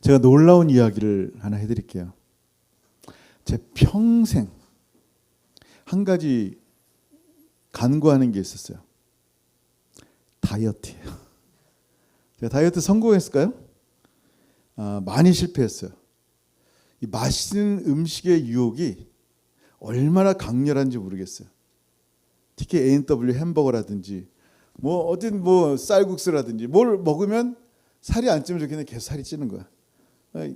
제가 놀라운 이야기를 하나 해드릴게요. 제 평생 한 가지 간구하는 게 있었어요. 다이어트예요. 제가 다이어트 성공했을까요? 많이 실패했어요. 이 맛있는 음식의 유혹이 얼마나 강렬한지 모르겠어요. 특히 A&W 햄버거라든지 어딘 쌀국수라든지 뭘 먹으면 살이 안 찌면 좋겠는데 계속 살이 찌는 거야.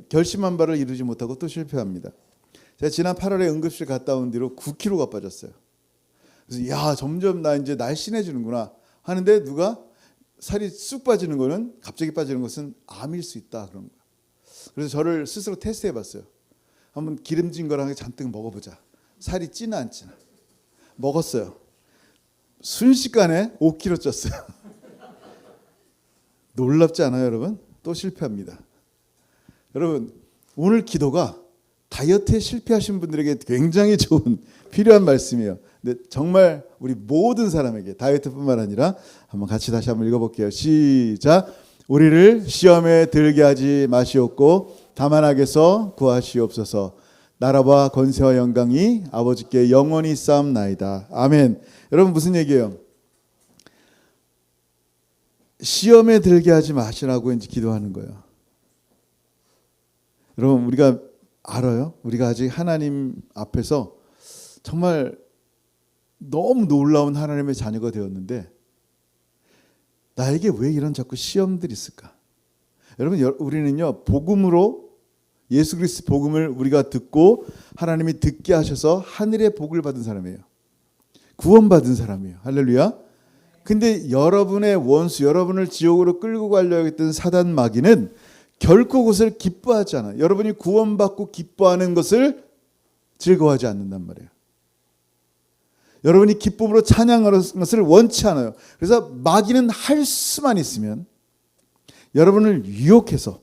결심한 바를 이루지 못하고 또 실패합니다. 제가 지난 8월에 응급실 갔다 온 뒤로 9kg가 빠졌어요. 그래서 점점 나 이제 날씬해지는구나 하는데 누가 살이 쑥 빠지는 거는 갑자기 빠지는 것은 암일 수 있다 그런 거예요. 그래서 저를 스스로 테스트해봤어요. 한번 기름진 거랑 잔뜩 먹어보자. 살이 찌나 안 찌나. 먹었어요. 순식간에 5kg 쪘어요. 놀랍지 않아요, 여러분? 또 실패합니다. 여러분, 오늘 기도가 다이어트에 실패하신 분들에게 굉장히 좋은 필요한 말씀이에요. 근데 정말 우리 모든 사람에게 다이어트뿐만 아니라 한번 같이 다시 한번 읽어볼게요. 시작. 우리를 시험에 들게 하지 마시옵고 다만 악에서 구하시옵소서. 나라와 권세와 영광이 아버지께 영원히 쌓옵나이다. 아멘. 여러분 무슨 얘기예요? 시험에 들게 하지 마시라고 이제 기도하는 거예요. 여러분 우리가 알아요? 우리가 아직 하나님 앞에서 정말 너무 놀라운 하나님의 자녀가 되었는데 나에게 왜 이런 자꾸 시험들이 있을까? 여러분 우리는요 복음으로 예수 그리스도 복음을 우리가 듣고 하나님이 듣게 하셔서 하늘의 복을 받은 사람이에요. 구원받은 사람이에요. 할렐루야. 근데 여러분의 원수, 여러분을 지옥으로 끌고 가려고 했던 사단 마귀는 결코 그것을 기뻐하지 않아요. 여러분이 구원받고 기뻐하는 것을 즐거워하지 않는단 말이에요. 여러분이 기쁨으로 찬양하는 것을 원치 않아요. 그래서 마귀는 할 수만 있으면 여러분을 유혹해서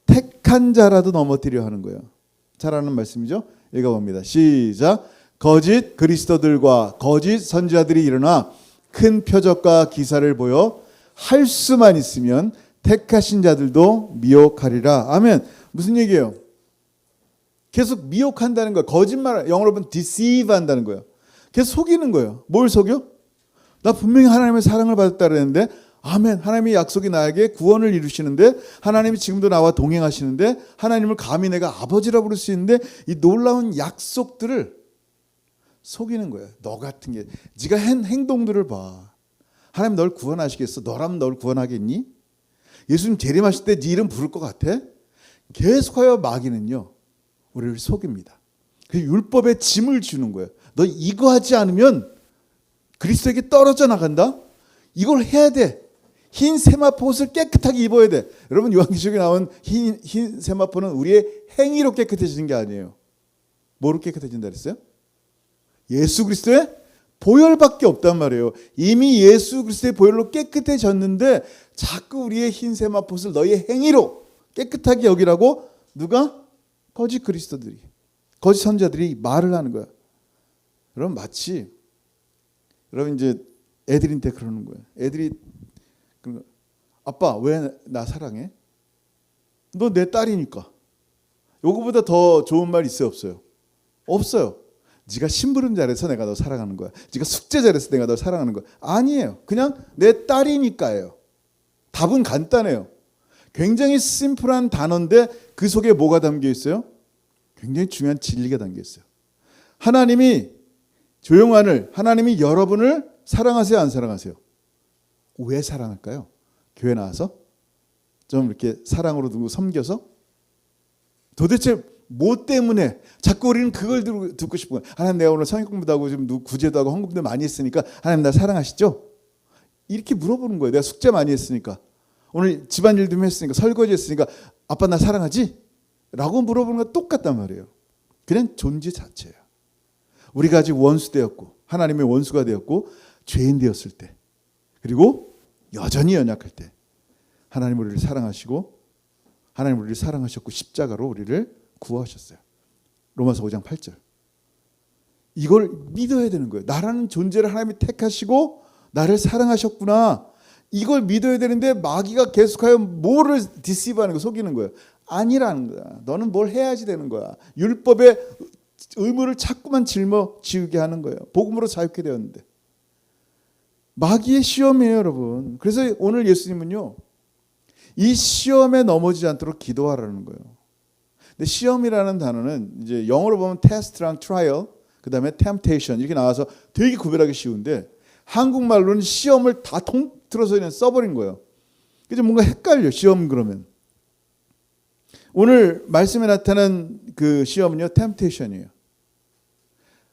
택한 자라도 넘어뜨려 하는 거예요. 잘하는 말씀이죠. 읽어봅니다. 시작. 거짓 그리스도들과 거짓 선지자들이 일어나 큰 표적과 기사를 보여 할 수만 있으면 택하신 자들도 미혹하리라. 아멘. 무슨 얘기예요? 계속 미혹한다는 거예요. 거짓말, 영어로 보면 deceive 한다는 거예요. 계속 속이는 거예요. 뭘 속여? 나 분명히 하나님의 사랑을 받았다 그랬는데 아멘. 하나님의 약속이 나에게 구원을 이루시는데 하나님이 지금도 나와 동행하시는데 하나님을 감히 내가 아버지라 부를 수 있는데 이 놀라운 약속들을 속이는 거예요. 너 같은 게 네가 한 행동들을 봐. 하나님 널 구원하시겠어? 너라면 널 구원하겠니? 예수님 재림하실 때 네 이름 부를 것 같아? 계속하여 마귀는요 우리를 속입니다. 그 율법의 짐을 주는 거예요. 너 이거 하지 않으면 그리스도에게 떨어져 나간다. 이걸 해야 돼. 흰 세마포 옷을 깨끗하게 입어야 돼. 여러분 요한계시록에 나온 흰 세마포는 우리의 행위로 깨끗해지는 게 아니에요. 뭐로 깨끗해진다 그랬어요? 예수 그리스도의 보혈밖에 없단 말이에요. 이미 예수 그리스도의 보혈로 깨끗해졌는데 자꾸 우리의 흰 세마포를 너희의 행위로 깨끗하게 여기라고 누가? 거짓 그리스도들이, 거짓 선자들이 말을 하는 거야. 여러분 마치 여러분 이제 애들한테 그러는 거예요. 애들이 아빠 왜 나 사랑해? 너 내 딸이니까. 요거보다 더 좋은 말 있어요 없어요? 없어요. 네가 심부름 잘해서 내가 너 사랑하는 거야. 네가 숙제 잘해서 내가 너 사랑하는 거야. 아니에요. 그냥 내 딸이니까예요. 답은 간단해요. 굉장히 심플한 단어인데 그 속에 뭐가 담겨 있어요? 굉장히 중요한 진리가 담겨 있어요. 하나님이 조용한을 하나님이 여러분을 사랑하세요 안 사랑하세요? 왜 사랑할까요? 교회 나와서 좀 이렇게 사랑으로 두고 섬겨서? 도대체 뭐 때문에 자꾸 우리는 그걸 듣고 싶은 거예요. 하나님 내가 오늘 성경 공부도 하고 지금 구제도 하고 헌금도 많이 했으니까 하나님 나 사랑하시죠? 이렇게 물어보는 거예요. 내가 숙제 많이 했으니까 오늘 집안일 좀 했으니까 설거지 했으니까 아빠 나 사랑하지? 라고 물어보는 거 똑같단 말이에요. 그냥 존재 자체예요. 우리가 아직 원수 되었고 하나님의 원수가 되었고 죄인 되었을 때 그리고 여전히 연약할 때 하나님 우리를 사랑하시고 하나님 우리를 사랑하셨고 십자가로 우리를 구하셨어요. 로마서 5장 8절. 이걸 믿어야 되는 거예요. 나라는 존재를 하나님이 택하시고 나를 사랑하셨구나. 이걸 믿어야 되는데 마귀가 계속하여 뭐를 디시브하는 거 속이는 거예요. 아니라는 거야. 너는 뭘 해야지 되는 거야. 율법의 의무를 자꾸만 짊어지게 하는 거예요. 복음으로 자유케 되었는데. 마귀의 시험이에요, 여러분. 그래서 오늘 예수님은요, 이 시험에 넘어지지 않도록 기도하라는 거예요. 근데 시험이라는 단어는 이제 영어로 보면 테스트랑 트라이얼, 그 다음에 템테이션 이렇게 나와서 되게 구별하기 쉬운데 한국말로는 시험을 다 통틀어서 그냥 써버린 거예요. 그래서 뭔가 헷갈려, 시험 그러면. 오늘 말씀에 나타난 그 시험은요, 템테이션이에요.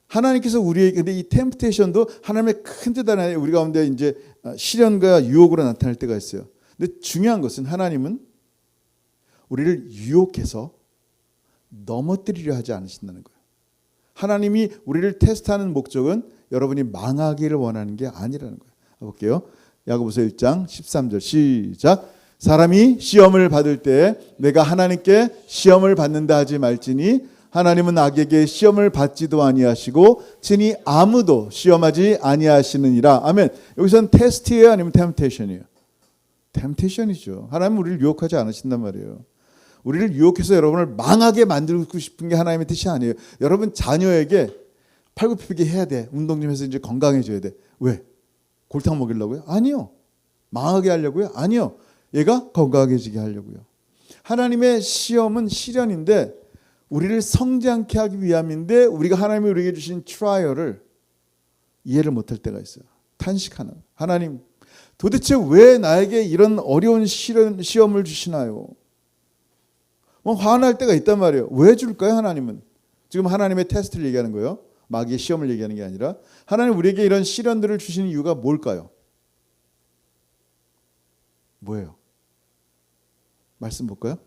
하나님께서 우리에게, 근데 이 템테이션도 하나님의 큰 뜻 안에 우리 가운데 이제 시련과 유혹으로 나타날 때가 있어요. 근데 중요한 것은 하나님은 우리를 유혹해서 넘어뜨리려 하지 않으신다는 거예요. 하나님이 우리를 테스트하는 목적은 여러분이 망하기를 원하는 게 아니라는 거예요. 볼게요. 야고보서 1장 13절 시작. 사람이 시험을 받을 때 내가 하나님께 시험을 받는다 하지 말지니 하나님은 악에게 시험을 받지도 아니하시고 친히 아무도 시험하지 아니하시느니라. 아멘. 여기서는 테스트예요, 아니면 템테이션이에요? 템테이션이죠. 하나님은 우리를 유혹하지 않으신단 말이에요. 우리를 유혹해서 여러분을 망하게 만들고 싶은 게 하나님의 뜻이 아니에요. 여러분 자녀에게 팔굽혀펴기 해야 돼. 운동 좀 해서 이제 건강해져야 돼. 왜? 골탕 먹이려고요? 아니요. 망하게 하려고요? 아니요. 얘가 건강해지게 하려고요. 하나님의 시험은 시련인데 우리를 성장케 하기 위함인데 우리가 하나님이 우리에게 주신 트라이얼을 이해를 못할 때가 있어요. 탄식하는. 하나님, 도대체 왜 나에게 이런 어려운 시험을 주시나요? 뭐 화날 때가 있단 말이에요. 왜 줄까요, 하나님은? 지금 하나님의 테스트를 얘기하는 거예요. 마귀의 시험을 얘기하는 게 아니라 하나님 우리에게 이런 시련들을 주시는 이유가 뭘까요? 뭐예요? 말씀 볼까요?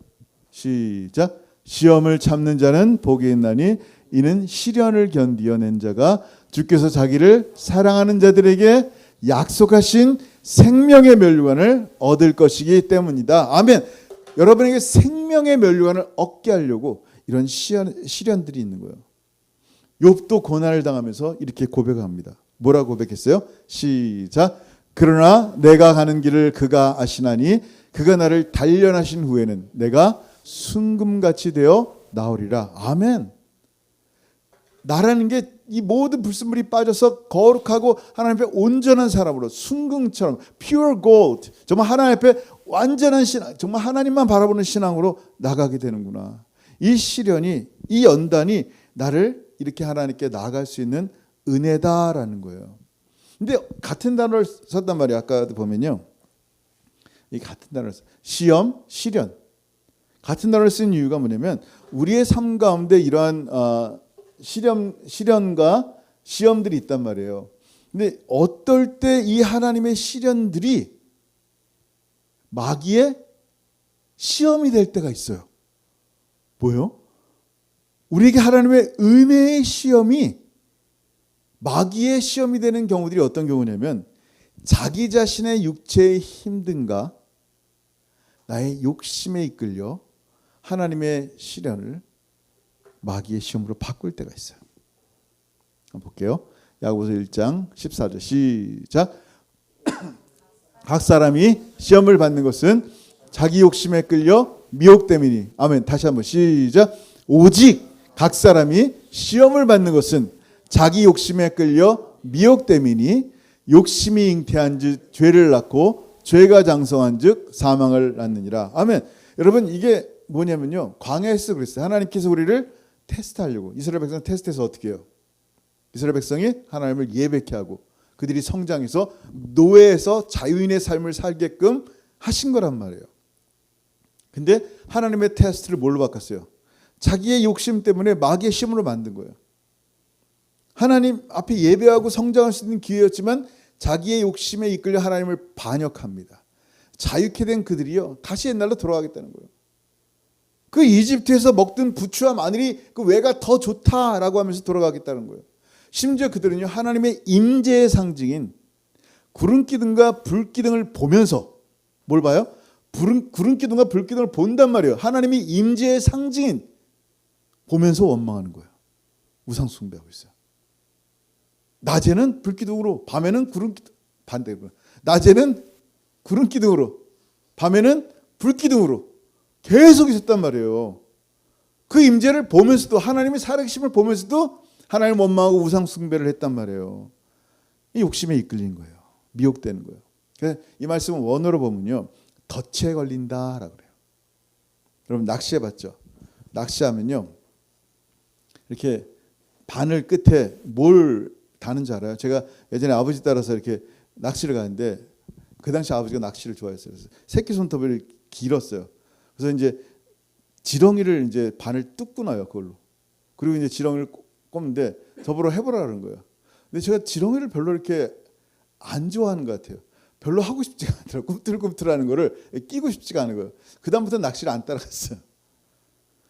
시작. 시험을 참는 자는 복이 있나니 이는 시련을 견디어낸 자가 주께서 자기를 사랑하는 자들에게 약속하신 생명의 면류관을 얻을 것이기 때문이다. 아멘. 여러분에게 생명의 면류관을 얻게 하려고 이런 시련들이 있는 거예요. 욥도 고난을 당하면서 이렇게 고백합니다. 뭐라고 고백했어요? 시작. 그러나 내가 가는 길을 그가 아시나니 그가 나를 단련하신 후에는 내가 순금같이 되어 나오리라. 아멘. 나라는 게 이 모든 불순물이 빠져서 거룩하고 하나님 앞에 온전한 사람으로 순금처럼 pure gold, 정말 하나님 앞에 완전한 신앙, 정말 하나님만 바라보는 신앙으로 나가게 되는구나. 이 시련이, 이 연단이 나를 이렇게 하나님께 나아갈 수 있는 은혜다라는 거예요. 근데 같은 단어를 썼단 말이에요. 아까도 보면요, 이 같은 단어를 시험, 시련, 같은 단어를 쓴 이유가 뭐냐면 우리의 삶 가운데 이러한 시련과 시험들이 있단 말이에요. 근데 어떨 때 이 하나님의 시련들이 마귀의 시험이 될 때가 있어요. 뭐요? 우리에게 하나님의 은혜의 시험이 마귀의 시험이 되는 경우들이 어떤 경우냐면 자기 자신의 육체의 힘든가 나의 욕심에 이끌려 하나님의 시련을 마귀의 시험으로 바꿀 때가 있어요. 한번 볼게요. 야고보서 1장 14절 시작. 각 사람이 시험을 받는 것은 자기 욕심에 끌려 미혹됨이니. 아멘. 다시 한번 시작. 오직 각 사람이 시험을 받는 것은 자기 욕심에 끌려 미혹됨이니 욕심이 잉태한 즉 죄를 낳고 죄가 장성한 즉 사망을 낳느니라. 아멘. 여러분 이게 뭐냐면요, 광야에서 그랬어요. 하나님께서 우리를 테스트하려고. 이스라엘 백성 테스트해서 어떻게 해요? 이스라엘 백성이 하나님을 예배케 하고 그들이 성장해서 노예에서 자유인의 삶을 살게끔 하신 거란 말이에요. 근데 하나님의 테스트를 뭘로 바꿨어요? 자기의 욕심 때문에 마귀의 시험으로 만든 거예요. 하나님 앞에 예배하고 성장할 수 있는 기회였지만 자기의 욕심에 이끌려 하나님을 반역합니다. 자유케 된 그들이요, 다시 옛날로 돌아가겠다는 거예요. 그 이집트에서 먹던 부추와 마늘이 그 외가 더 좋다라고 하면서 돌아가겠다는 거예요. 심지어 그들은요, 하나님의 임재의 상징인 구름기둥과 불기둥을 보면서 뭘 봐요? 구름기둥과 불기둥을 본단 말이에요. 하나님이 임재의 상징인 보면서 원망하는 거예요. 우상 숭배하고 있어요. 낮에는 불기둥으로, 밤에는 구름기둥, 반대로. 낮에는 구름기둥으로, 밤에는 불기둥으로 계속 있었단 말이에요. 그 임재를 보면서도, 하나님의 살아계심을 보면서도 하나님을 원망하고 우상 숭배를 했단 말이에요. 이 욕심에 이끌린 거예요. 미혹되는 거예요. 그래서 이 말씀은 원어로 보면요, 덫에 걸린다라고 그래요. 여러분 낚시해봤죠? 낚시하면요, 이렇게 바늘 끝에 뭘 다는 줄 알아요? 제가 예전에 아버지 따라서 이렇게 낚시를 가는데, 그 당시 아버지가 낚시를 좋아했어요. 그래서 새끼 손톱을 길었어요. 그래서 이제 지렁이를 이제 바늘 뚝 끊어요, 그걸로. 그리고 이제 지렁이를 꼽는데 더불어 해보라 그러는 거예요. 근데 제가 지렁이를 별로 이렇게 안 좋아하는 것 같아요. 별로 하고 싶지가 않더라고요. 꿈틀꿈틀하는 거를 끼고 싶지가 않은 거예요. 그 다음부터 낚시를 안 따라갔어요.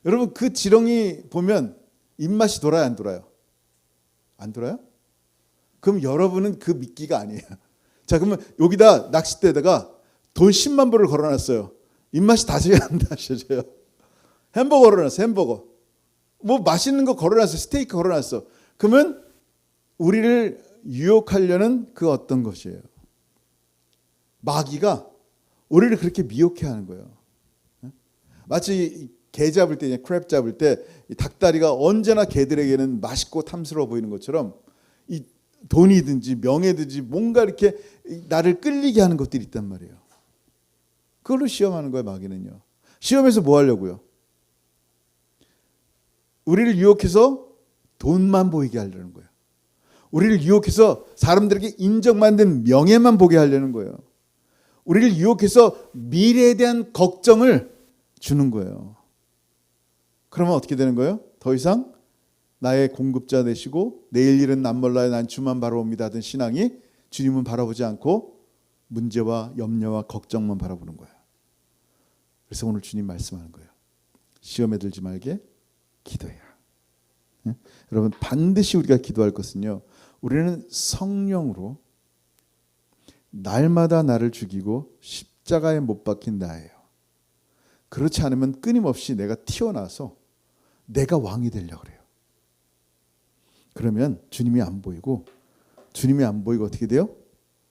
여러분 그 지렁이 보면 입맛이 돌아요, 안 돌아요? 안 돌아요? 그럼 여러분은 그 미끼가 아니에요. 자, 그러면 여기다 낚싯대에다가 돈 10만 불을 걸어놨어요. 입맛이 다져야 안 다져져요? 햄버거 걸어놨어, 햄버거. 뭐 맛있는 거 걸어놨어, 스테이크 걸어놨어. 그러면 우리를 유혹하려는 그 어떤 것이에요. 마귀가 우리를 그렇게 미혹해 하는 거예요. 마치 게 잡을 때, 크랩 잡을 때 닭다리가 언제나 개들에게는 맛있고 탐스러워 보이는 것처럼 이 돈이든지 명예든지 뭔가 이렇게 나를 끌리게 하는 것들이 있단 말이에요. 그걸로 시험하는 거예요, 마귀는요. 시험에서 뭐 하려고요? 우리를 유혹해서 돈만 보이게 하려는 거예요. 우리를 유혹해서 사람들에게 인정받는 명예만 보게 하려는 거예요. 우리를 유혹해서 미래에 대한 걱정을 주는 거예요. 그러면 어떻게 되는 거예요? 더 이상 나의 공급자 되시고 내일 일은 난 몰라요, 난 주만 바라봅니다 하던 신앙이 주님은 바라보지 않고 문제와 염려와 걱정만 바라보는 거예요. 그래서 오늘 주님 말씀하는 거예요. 시험에 들지 말게 기도해라. 네? 여러분 반드시 우리가 기도할 것은요, 우리는 성령으로 날마다 나를 죽이고 십자가에 못 박힌 나예요. 그렇지 않으면 끊임없이 내가 튀어나와서 내가 왕이 되려고 그래요. 그러면 주님이 안 보이고 어떻게 돼요?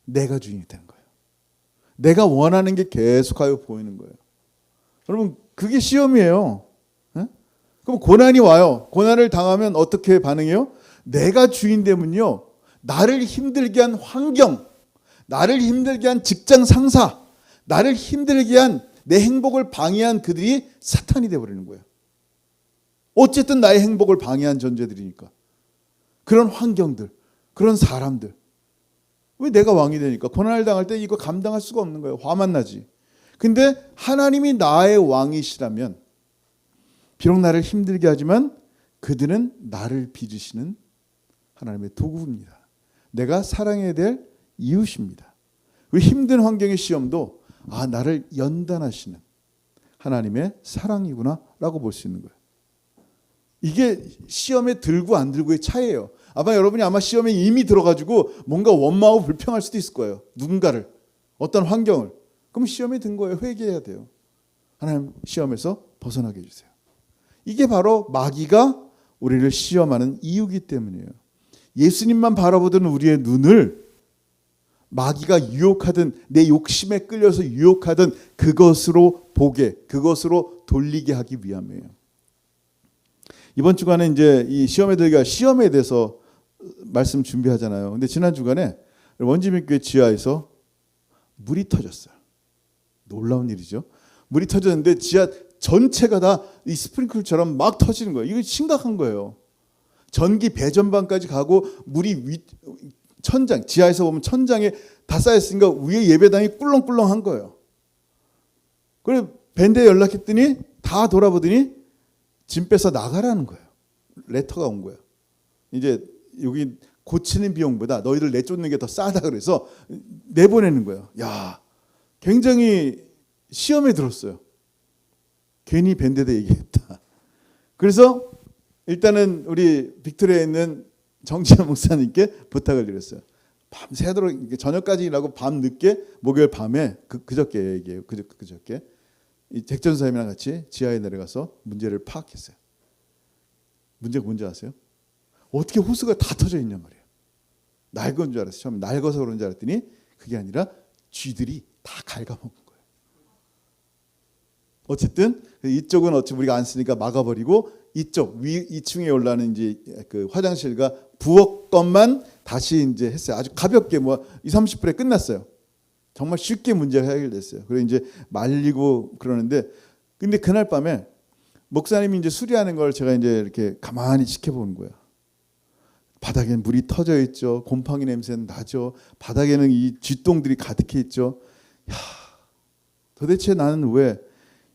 내가 주인이 되는 거예요. 내가 원하는 게 계속하여 보이는 거예요. 여러분 그게 시험이에요. 네? 그럼 고난이 와요. 고난을 당하면 어떻게 반응해요? 내가 주인 되면요, 나를 힘들게 한 환경, 나를 힘들게 한 직장 상사, 나를 힘들게 한 내 행복을 방해한 그들이 사탄이 되어버리는 거예요. 어쨌든 나의 행복을 방해한 존재들이니까. 그런 환경들, 그런 사람들. 왜 내가 왕이 되니까? 고난을 당할 때 이거 감당할 수가 없는 거예요. 화만 나지. 근데 하나님이 나의 왕이시라면 비록 나를 힘들게 하지만 그들은 나를 빚으시는 하나님의 도구입니다. 내가 사랑해야 될 이웃입니다. 그 힘든 환경의 시험도 나를 연단하시는 하나님의 사랑이구나 라고 볼 수 있는 거예요. 이게 시험에 들고 안 들고의 차이예요. 여러분이 시험에 이미 들어가지고 뭔가 원망하고 불평할 수도 있을 거예요. 누군가를, 어떤 환경을. 그럼 시험에 든 거예요. 회개해야 돼요. 하나님 시험에서 벗어나게 해주세요. 이게 바로 마귀가 우리를 시험하는 이유이기 때문이에요. 예수님만 바라보던 우리의 눈을 마귀가 유혹하든 내 욕심에 끌려서 유혹하든 그것으로 보게, 그것으로 돌리게 하기 위함이에요. 이번 주간에 이제 이 시험에 대해서 말씀 준비하잖아요. 근데 지난 주간에 원지민교회 지하에서 물이 터졌어요. 놀라운 일이죠. 물이 터졌는데 지하 전체가 다 이 스프링클처럼 막 터지는 거예요. 이거 심각한 거예요. 전기 배전반까지 가고 물이 천장, 지하에서 보면 천장에 다 쌓였으니까 위에 예배당이 꿀렁꿀렁한 거예요. 그래서 밴드에 연락했더니 다 돌아보더니 짐 빼서 나가라는 거예요. 레터가 온 거예요. 이제 여기 고치는 비용보다 너희들 내쫓는 게 더 싸다 그래서 내보내는 거예요. 야, 굉장히 시험에 들었어요. 괜히 밴드에다 얘기했다. 그래서 일단은 우리 빅토리아에 있는 정지현 목사님께 부탁을 드렸어요. 밤새도록 저녁까지 일하고 밤 늦게 목요일 밤에 그저께 얘기해요. 그저께 이 잭전사님이랑 같이 지하에 내려가서 문제를 파악했어요. 문제가 뭔지 아세요? 어떻게 호스가 다 터져 있냔 말이에요. 낡은 줄 알았어요. 처음에 낡아서 그런 줄 알았더니 그게 아니라 쥐들이 다 갉아먹은 거예요. 어쨌든 이쪽은 어차피 우리가 안 쓰니까 막아버리고 이쪽 위 2층에 올라가는 이제 그 화장실과 부엌 것만 다시 이제 했어요. 아주 가볍게 뭐 2, 30분에 끝났어요. 정말 쉽게 문제가 해결됐어요. 그리고 이제 말리고 그러는데 근데 그날 밤에 목사님이 이제 수리하는 걸 제가 이제 이렇게 가만히 지켜보는 거예요. 바닥에 물이 터져 있죠. 곰팡이 냄새는 나죠. 바닥에는 이 쥐똥들이 가득해 있죠. 야, 도대체 나는 왜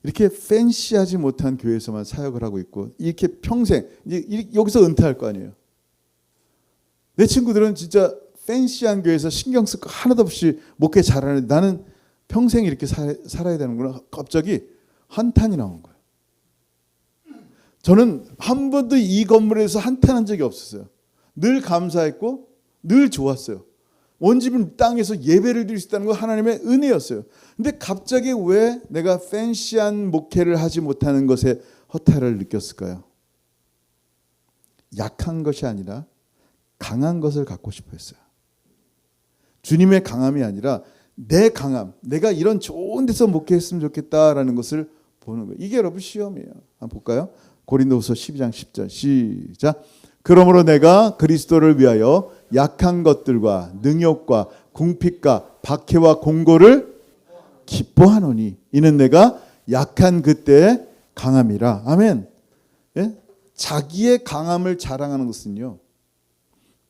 이렇게 팬시하지 못한 교회에서만 사역을 하고 있고 이렇게 평생 이제 여기서 은퇴할 거 아니에요. 내 친구들은 진짜 팬시한 교회에서 신경 쓸 거 하나도 없이 목회 잘하는데 나는 평생 이렇게 살아야 되는구나. 갑자기 한탄이 나온 거예요. 저는 한 번도 이 건물에서 한탄한 적이 없었어요. 늘 감사했고 늘 좋았어요. 원집은 땅에서 예배를 드릴 수 있다는 건 하나님의 은혜였어요. 근데 갑자기 왜 내가 팬시한 목회를 하지 못하는 것에 허탈을 느꼈을까요? 약한 것이 아니라 강한 것을 갖고 싶어 했어요. 주님의 강함이 아니라 내 강함, 내가 이런 좋은 데서 목회했으면 좋겠다라는 것을 보는 거예요. 이게 여러분 시험이에요. 한번 볼까요? 고린도후서 12장 10절 시작. 그러므로 내가 그리스도를 위하여 약한 것들과 능욕과 궁핍과 박해와 공고를 기뻐하노니 이는 내가 약한 그때의 강함이라. 아멘. 예? 자기의 강함을 자랑하는 것은요,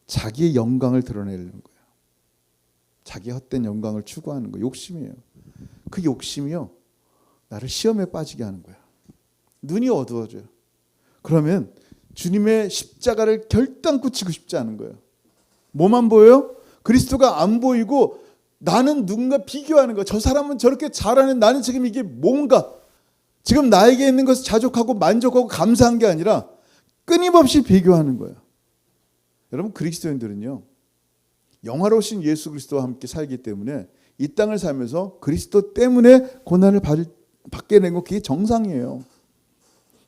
자기의 영광을 드러내는 거예요. 자기 헛된 영광을 추구하는 거예요. 욕심이에요. 그 욕심이요, 나를 시험에 빠지게 하는 거예요. 눈이 어두워져요. 그러면 주님의 십자가를 결단코 지고 싶지 않은 거예요. 뭐만 보여요? 그리스도가 안 보이고 나는 누군가 비교하는 거예요. 저 사람은 저렇게 잘하는 나는 지금 이게 뭔가 지금 나에게 있는 것을 자족하고 만족하고 감사한 게 아니라 끊임없이 비교하는 거예요. 여러분, 그리스도인들은요, 영화로우신 예수 그리스도와 함께 살기 때문에 이 땅을 살면서 그리스도 때문에 고난을 받게 된 거, 그게 정상이에요.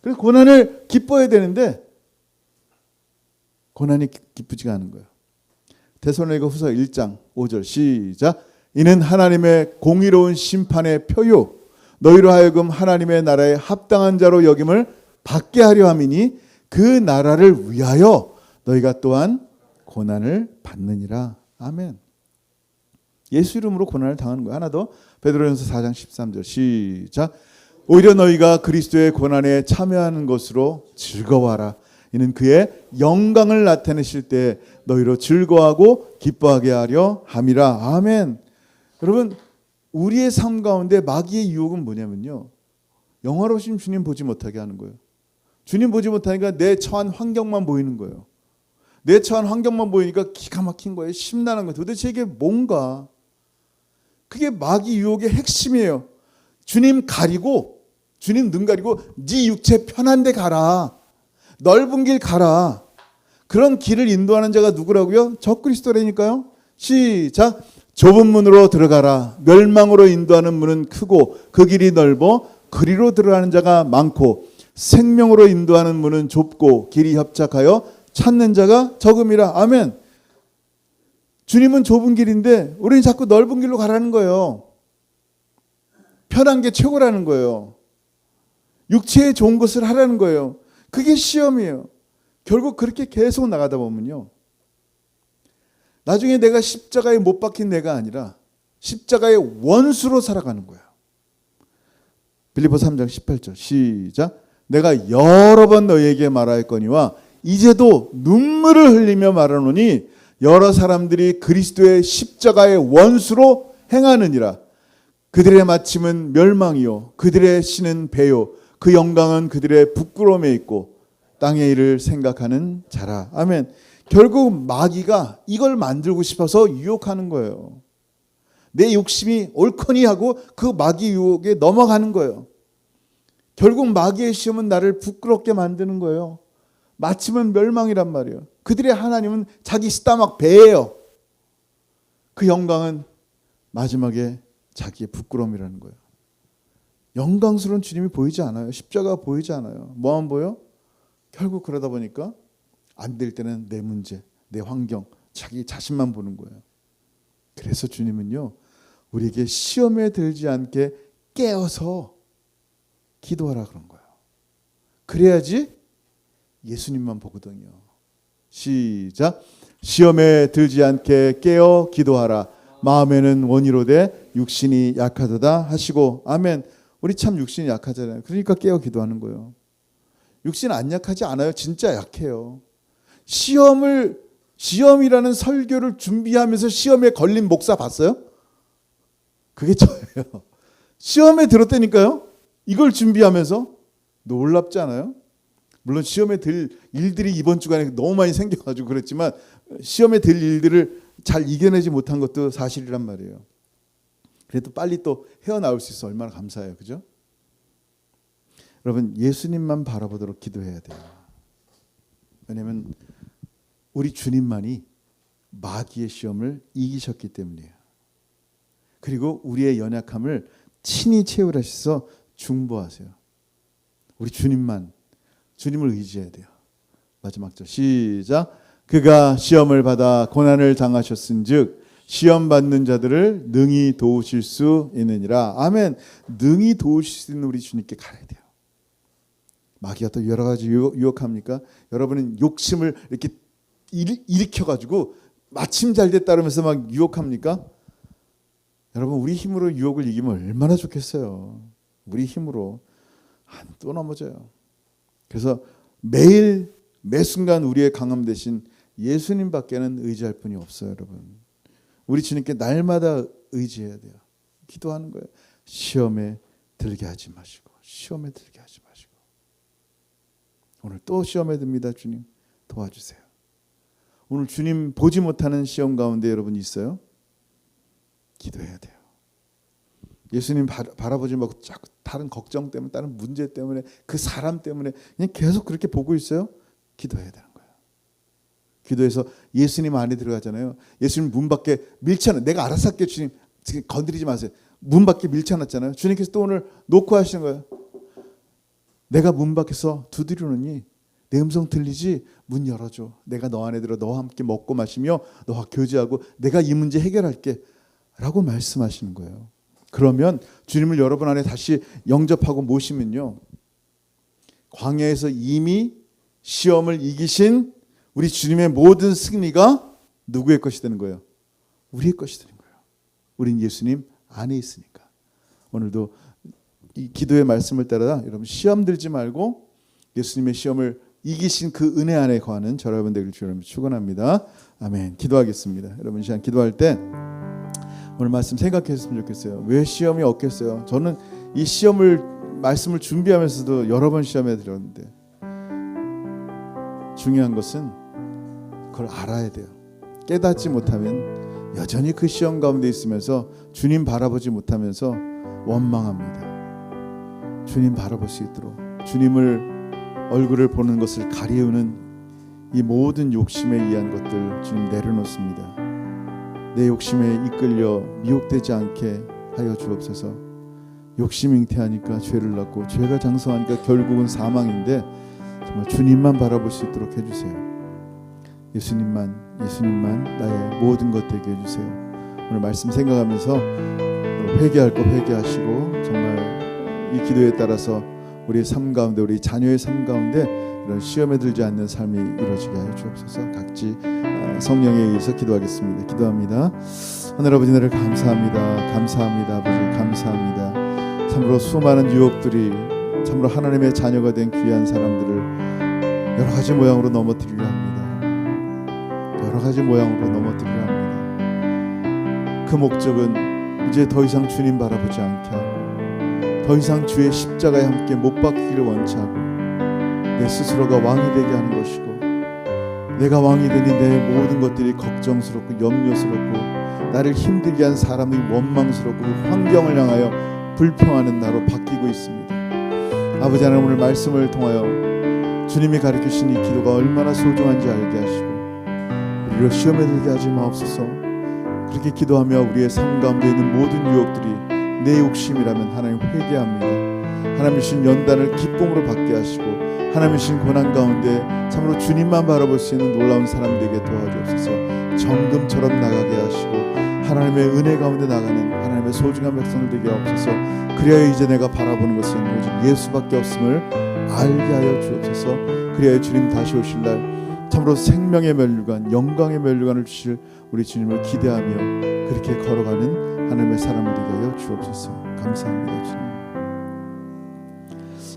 그래서 고난을 기뻐해야 되는데 고난이 기쁘지가 않은 거예요. 데살로니가후서 1장 5절 시작. 이는 하나님의 공의로운 심판의 표요 너희로 하여금 하나님의 나라에 합당한 자로 여김을 받게 하려 함이니 그 나라를 위하여 너희가 또한 고난을 받느니라. 아멘. 예수 이름으로 고난을 당하는 거예요. 하나 더, 베드로전서 4장 13절 시작. 오히려 너희가 그리스도의 고난에 참여하는 것으로 즐거워하라. 이는 그의 영광을 나타내실 때 너희로 즐거워하고 기뻐하게 하려 함이라. 아멘. 여러분, 우리의 삶 가운데 마귀의 유혹은 뭐냐면요, 영화로우신 주님 보지 못하게 하는 거예요. 주님 보지 못하니까 내 처한 환경만 보이는 거예요. 내 처한 환경만 보이니까 기가 막힌 거예요. 심란한 거예요. 도대체 이게 뭔가. 그게 마귀 유혹의 핵심이에요. 주님 가리고, 주님 눈 가리고 네 육체 편한 데 가라. 넓은 길 가라. 그런 길을 인도하는 자가 누구라고요? 적그리스도라니까요. 시작. 좁은 문으로 들어가라. 멸망으로 인도하는 문은 크고 그 길이 넓어 그리로 들어가는 자가 많고 생명으로 인도하는 문은 좁고 길이 협착하여 찾는 자가 적음이라. 아멘. 주님은 좁은 길인데 우리는 자꾸 넓은 길로 가라는 거예요. 편한 게 최고라는 거예요. 육체에 좋은 것을 하라는 거예요. 그게 시험이에요. 결국 그렇게 계속 나가다 보면요, 나중에 내가 십자가에 못 박힌 내가 아니라 십자가의 원수로 살아가는 거예요. 빌립보서 3장 18절 시작. 내가 여러 번 너희에게 말하였거니와 이제도 눈물을 흘리며 말하노니 여러 사람들이 그리스도의 십자가의 원수로 행하느니라. 그들의 마침은 멸망이요 그들의 신은 배요 그 영광은 그들의 부끄러움에 있고 땅의 일을 생각하는 자라. 아멘. 결국 마귀가 이걸 만들고 싶어서 유혹하는 거예요. 내 욕심이 옳거니 하고 그 마귀 유혹에 넘어가는 거예요. 결국 마귀의 시험은 나를 부끄럽게 만드는 거예요. 마침은 멸망이란 말이에요. 그들의 하나님은 자기 스타막 배예요. 그 영광은 마지막에 자기의 부끄러움이라는 거예요. 영광스러운 주님이 보이지 않아요. 십자가가 보이지 않아요. 뭐만 보여? 결국 그러다 보니까 안 될 때는 내 문제, 내 환경, 자기 자신만 보는 거예요. 그래서 주님은요, 우리에게 시험에 들지 않게 깨어서 기도하라 그런 거예요. 그래야지 예수님만 보거든요. 시작. 시험에 들지 않게 깨어 기도하라. 마음에는 원이로되 육신이 약하도다 하시고. 아멘. 우리 참 육신이 약하잖아요. 그러니까 깨어 기도하는 거예요. 육신 안 약하지 않아요. 진짜 약해요. 시험이라는 설교를 준비하면서 시험에 걸린 목사 봤어요? 그게 저예요. 시험에 들었다니까요. 이걸 준비하면서. 놀랍지 않아요? 물론 시험에 들 일들이 이번 주간에 너무 많이 생겨가지고 그랬지만 시험에 들 일들을 잘 이겨내지 못한 것도 사실이란 말이에요. 그래도 빨리 또 헤어나올 수 있어 얼마나 감사해요. 그죠? 여러분, 예수님만 바라보도록 기도해야 돼요. 왜냐하면 우리 주님만이 마귀의 시험을 이기셨기 때문이에요. 그리고 우리의 연약함을 친히 채우라셔서 중보하세요. 우리 주님을 의지해야 돼요. 마지막 절 시작. 그가 시험을 받아 고난을 당하셨은즉 시험 받는 자들을 능히 도우실 수 있느니라. 아멘. 능히 도우실 수 있는 우리 주님께 가야 돼요. 마귀가 또 여러 가지 유혹합니까? 여러분은 욕심을 이렇게 일으켜가지고 마침 잘 됐다 그러면서 막 유혹합니까? 여러분, 우리 힘으로 유혹을 이기면 얼마나 좋겠어요. 우리 힘으로 또 넘어져요. 그래서 매일 매순간 우리의 강함 대신 예수님밖에는 의지할 분이 없어요. 여러분, 우리 주님께 날마다 의지해야 돼요. 기도하는 거예요. 시험에 들게 하지 마시고, 시험에 들게 하지 마시고. 오늘 또 시험에 듭니다. 주님 도와주세요. 오늘 주님 보지 못하는 시험 가운데 여러분 있어요? 기도해야 돼요. 예수님 바라보지 말고 자꾸 다른 걱정 때문에, 다른 문제 때문에, 그 사람 때문에 그냥 계속 그렇게 보고 있어요? 기도해야 되는 거예요. 기도해서 예수님 안에 들어가잖아요. 예수님 문 밖에 밀쳐놔. 내가 알아서 할게요. 주님 건드리지 마세요. 문 밖에 밀쳐놨잖아요. 주님께서 또 오늘 놓고 하시는 거예요. 내가 문 밖에서 두드리노니 내 음성 들리지? 문 열어줘. 내가 너 안에 들어 너와 함께 먹고 마시며 너와 교제하고 내가 이 문제 해결할게 라고 말씀하시는 거예요. 그러면 주님을 여러분 안에 다시 영접하고 모시면요, 광야에서 이미 시험을 이기신 우리 주님의 모든 승리가 누구의 것이 되는 거예요? 우리의 것이 되는 거예요. 우린 예수님 안에 있으니까. 오늘도 이 기도의 말씀을 따라 여러분 시험 들지 말고 예수님의 시험을 이기신 그 은혜 안에 거하는 저와 여러분 되길 주님으로 축원합니다. 아멘. 기도하겠습니다. 여러분 이 시간 기도할 때 오늘 말씀 생각했으면 좋겠어요. 왜 시험이 없겠어요? 저는 이 말씀을 준비하면서도 여러 번 시험에 들었는데, 중요한 것은 그걸 알아야 돼요. 깨닫지 못하면 여전히 그 시험 가운데 있으면서 주님 바라보지 못하면서 원망합니다. 주님 바라볼 수 있도록 주님을 얼굴을 보는 것을 가리우는 이 모든 욕심에 의한 것들 주님 내려놓습니다. 내 욕심에 이끌려 미혹되지 않게 하여 주옵소서. 욕심 잉태하니까 죄를 낳고 죄가 장성하니까 결국은 사망인데 정말 주님만 바라볼 수 있도록 해주세요. 예수님만 나의 모든 것 되게 해주세요. 오늘 말씀 생각하면서 회개할 것 회개하시고 정말 이 기도에 따라서 우리의 삶 가운데, 우리 자녀의 삶 가운데 이런 시험에 들지 않는 삶이 이루어지게 하여 주옵소서. 각지 성령에 의해서 기도하겠습니다. 기도합니다. 하늘 아버지, 나를 감사합니다. 감사합니다. 아버지 감사합니다. 참으로 수많은 유혹들이 참으로 하나님의 자녀가 된 귀한 사람들을 여러 가지 모양으로 넘어뜨리려 합니다. 여러 가지 모양으로 넘어뜨리려 합니다. 그 목적은 이제 더 이상 주님 바라보지 않게 하고 더 이상 주의 십자가에 함께 못 박히기를 원치 하고 내 스스로가 왕이 되게 하는 것이고, 내가 왕이 되니 내 모든 것들이 걱정스럽고 염려스럽고 나를 힘들게 한 사람이 원망스럽고 그 환경을 향하여 불평하는 나로 바뀌고 있습니다. 아버지 하나님, 오늘 말씀을 통하여 주님이 가르치신 이 기도가 얼마나 소중한지 알게 하시고 우리를 시험에 들게 하지 마옵소서. 그렇게 기도하며 우리의 삶 가운데 있는 모든 유혹들이 내 욕심이라면 하나님 회개합니다. 하나님 주신 연단을 기쁨으로 받게 하시고 하나님 주신 고난 가운데 참으로 주님만 바라볼 수 있는 놀라운 사람 되게 도와주옵소서. 정금처럼 나가게 하시고 하나님의 은혜 가운데 나가는 하나님 하나님의 소중한 백성들 되게 하옵소서. 그리하여 이제 내가 바라보는 것은 오직 예수밖에 없음을 알게 하여 주옵소서. 그리하여 주님 다시 오실 날 참으로 생명의 면류관, 영광의 면류관을 주실 우리 주님을 기대하며 그렇게 걸어가는 하나님의 사람을 되게 하여 주옵소서. 감사합니다. 주님.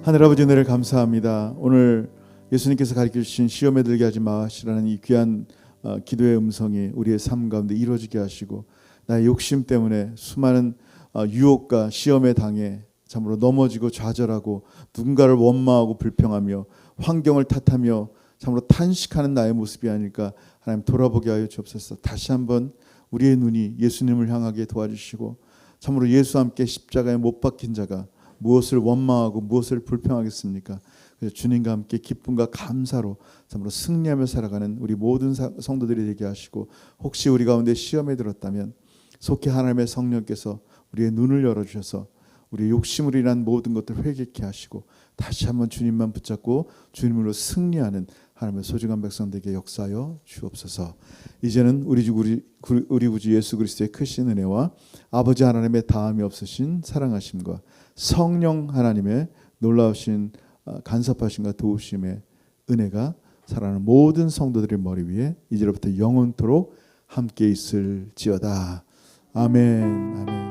하늘 아버지 은혜를 감사합니다. 오늘 예수님께서 가르쳐 주신 시험에 들게 하지 마시라는 이 귀한 기도의 음성이 우리의 삶 가운데 이루어지게 하시고, 나의 욕심 때문에 수많은 유혹과 시험에 당해 참으로 넘어지고 좌절하고 누군가를 원망하고 불평하며 환경을 탓하며 참으로 탄식하는 나의 모습이 아닐까. 하나님 돌아보게 하여 주옵소서. 다시 한번 우리의 눈이 예수님을 향하게 도와주시고, 참으로 예수와 함께 십자가에 못 박힌 자가 무엇을 원망하고 무엇을 불평하겠습니까? 그래서 주님과 함께 기쁨과 감사로 참으로 승리하며 살아가는 우리 모든 성도들이 되게 하시고, 혹시 우리 가운데 시험에 들었다면 속히 하나님의 성령께서 우리의 눈을 열어주셔서 우리의 욕심으로 인한 모든 것들을 회개케 하시고 다시 한번 주님만 붙잡고 주님으로 승리하는 하나님의 소중한 백성들에게 역사하여 주옵소서. 이제는 우리 구주 예수 그리스도의 크신 은혜와 아버지 하나님의 다함이 없으신 사랑하심과 성령 하나님의 놀라우신 간섭하심과 도우심의 은혜가 사랑하는 모든 성도들의 머리 위에 이제로부터 영원토록 함께 있을지어다. 아멘. 아멘.